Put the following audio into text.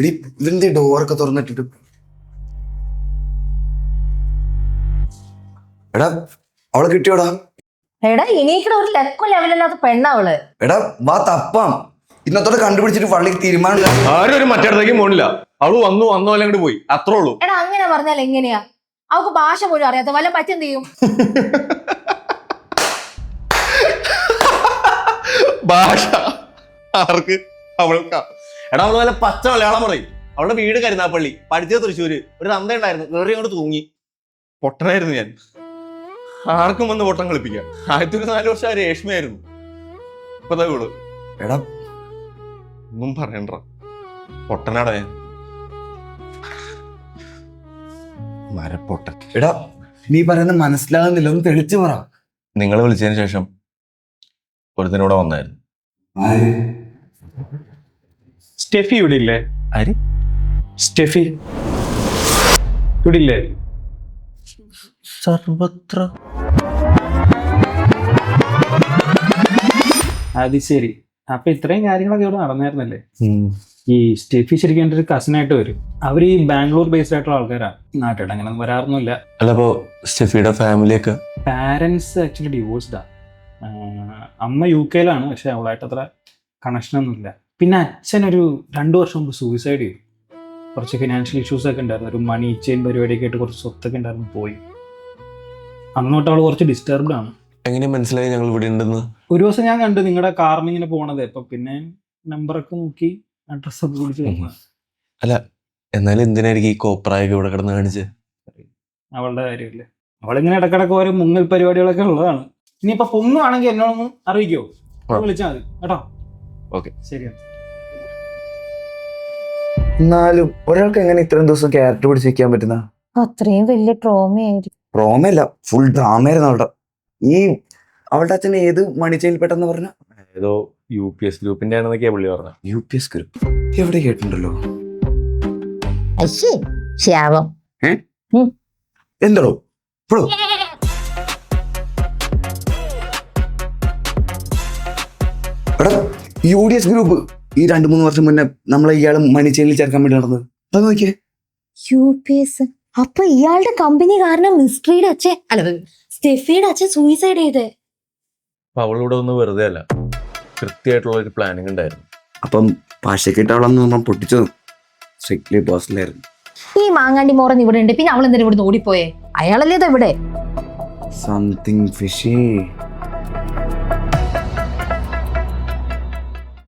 എടി ഇതിന്റെ ഡോറൊക്കെ തുറന്നിട്ടിട്ട് എടാ അവളെ കിട്ടിയോടാ? എടാ ഇനീക്കടെ ഒരു ലക്കും ലെവലില്ലാത്ത പെണ്ണവള്. എടാ വാ തപ്പാം. ഇന്നത്തോടെ കണ്ടുപിടിച്ചിട്ട് പള്ളിക്ക് തീരുമാനമില്ല. ആരും ഒരു മറ്റേടത്തേക്ക് പോണില്ല. അവള് വന്നോ അല്ലെങ്കിൽ പോയി, അത്രേ ഉള്ളൂ. എടാ അങ്ങനെ പറഞ്ഞാൽ എങ്ങനെയാ? അവൾക്ക് ഭാഷ പോലും അറിയാത്ത വല്ല പറ്റെന്ത് ചെയ്യും? ഭാഷ ആർക്ക്? അവൾക്കാ. എടാ അവള് വല്ല പച്ച മലയാളം പറയും. അവളുടെ വീട് കരുനാപ്പള്ളി, പഠിച്ചത് തൃശ്ശൂര്. ഒരു തന്ത ഉണ്ടായിരുന്നു, കയറി അങ്ങോട്ട് തൂങ്ങി. പൊട്ടനായിരുന്നു ഞാൻ. ആർക്കും വന്ന് പൊട്ടം കളിപ്പിക്കാം. 4 വർഷം രേഷ്മയായിരുന്നു. ഇപ്പതാ വീട്. എടാ ഒന്നും പറയണ്ട, പൊട്ടനാടാ ഞാൻ. മരപ്പൊട്ടൻ. എടാ നീ പറയുന്നത് മനസ്സിലാകുന്നില്ല, ഒന്ന് തെളിച്ചു പറ. നിങ്ങൾ വിളിച്ചതിന് ശേഷം ഒരുത്തിനൂടെ വന്നായിരുന്നു. സ്റ്റെഫി ഇവിടെ ഇല്ലേ? ആര്? സ്റ്റെഫി ഇവിടെ ഇല്ലേ? സർവത്ര. അത് ശരി. അപ്പൊ ഇത്രയും കാര്യങ്ങളൊക്കെ ഇവിടെ നടന്നായിരുന്നല്ലേ? ഈ സ്റ്റെഫി ശരിക്കും എൻ്റെ ഒരു കസിനായിട്ട് വരും. അവർ ഈ ബാംഗ്ലൂർ ബേസ്ഡ് ആയിട്ടുള്ള ആൾക്കാരാണ്. നാട്ടിൽ അങ്ങനെ വരാറൊന്നുമില്ല. അല്ല, അപ്പോ സ്റ്റെഫിയുടെ ഫാമിലിയൊക്കെ? പാരൻസ് ആക്ച്വലി ഡിവോഴ്സ്ഡാ. അമ്മ UK-ലാണ്, പക്ഷെ അവളായിട്ട് അത്ര കണക്ഷനൊന്നുമില്ല. പിന്നെ അച്ഛൻ ഒരു 2 വർഷം മുമ്പ് സൂയിസൈഡ് ചെയ്തു. കുറച്ച് ഫിനാൻഷ്യൽ ഇഷ്യൂസ് ഒക്കെ ഉണ്ടായിരുന്നു. ഒരു മണി ചെയിൻ പരിപാടിയൊക്കെ ആയിട്ട് കുറച്ച് സ്വത്തൊക്കെ ഉണ്ടായിരുന്നു, പോയി. അന്നോട്ട് അവൾ കുറച്ച് ഡിസ്റ്റർബ്ഡ് ആണ്. എങ്ങനെ മനസ്സിലായി ഞങ്ങൾ ഇവിടെ ഉണ്ടെന്ന്? ഒരു ദിവസം ഞാൻ കണ്ടു നിങ്ങളുടെ കാറിന് ഇങ്ങനെ പോണത്. ഇപ്പൊ പിന്നെ നമ്പറൊക്കെ നോക്കി അഡ്രസ്സൊക്കെ വിളിച്ച് നോക്കുക. അല്ല, എന്നാലും എന്തിനായിരിക്കും ഈ കോപ്രായൊക്കെ ഇവിടെ കിടന്ന് കാണിച്ച്? അവളുടെ കാര്യമില്ലേ, അവളിങ്ങനെ ഇടക്കിടക്ക് ഓരോ മുങ്ങൽ പരിപാടികളൊക്കെ ഉള്ളതാണ്. ഇനിയിപ്പൊ പൊങ്ങുവാണെങ്കിൽ എന്നോടൊന്ന് അറിയിക്കോ, വിളിച്ചാൽ മതി കേട്ടോ. ഓക്കെ, ശരിയാണ്. എന്നാലും ഒരാൾക്ക് എങ്ങനെ ഇത്രയും ദിവസം ക്യാരക്ടർ പിടിച്ചിരിക്കാൻ പറ്റുന്ന? അത്രയും വലിയ ട്രോമയായിരിക്കും. ട്രോമയല്ല, ഫുൾ ഡ്രാമയായിരുന്നു അവളുടെ. ഈ അവളുടെ അച്ഛൻ ഏത് മണിച്ചയിൽ പെട്ടെന്ന് പറഞ്ഞ ഏതോ UPS ഗ്രൂപ്പിന്റെ ആണെന്നൊക്കെയാ പുള്ളി പറഞ്ഞത്. UPS ഗ്രൂപ്പ് എവിടെ കേട്ടിട്ടുണ്ടല്ലോ? ശാപം. എന്തോ ഇപ്പോഴോ? എടാ UDS ഗ്രൂപ്പ് ഈ 2-3 വർഷം മുന്നേ നമ്മളെ ഇയാള് മണിച്ചേലിൽ ചേർക്കാൻ വേണ്ടി നടന്നത്. അത് നോക്കിയേ. UPS. അപ്പൊ ഇയാളുടെ കമ്പനി കാരണം മിസ്ട്രിയുടെ അച്ഛൻ, അല്ല സ്റ്റെഫിയുടെ അച്ഛൻ സൂയിസൈഡ് ചെയ്തേ. അപ്പൊ അവളിവിടെ ഒന്ന് വെറുതെ അല്ല, കൃത്യമായിട്ടുള്ള ഒരു പ്ലാനിങ് ഉണ്ടായിരുന്നു. അപ്പം ഭാഷക്കിട്ടവളെന്ന് നമ്മൾ പൊട്ടിച്ചത് സ്ട്രിക്ട്ലി പേഴ്സണലായിരുന്നു. ഈ മാങ്ങാണ്ടി മോറൻ ഇവിടെ ഉണ്ട്, പിന്നെ അവൾ എന്തിനാ ഇവിടുന്ന് ഓടിപ്പോയേ? അയാളല്ലേ ഇത് ഇവിടെ? Something fishy.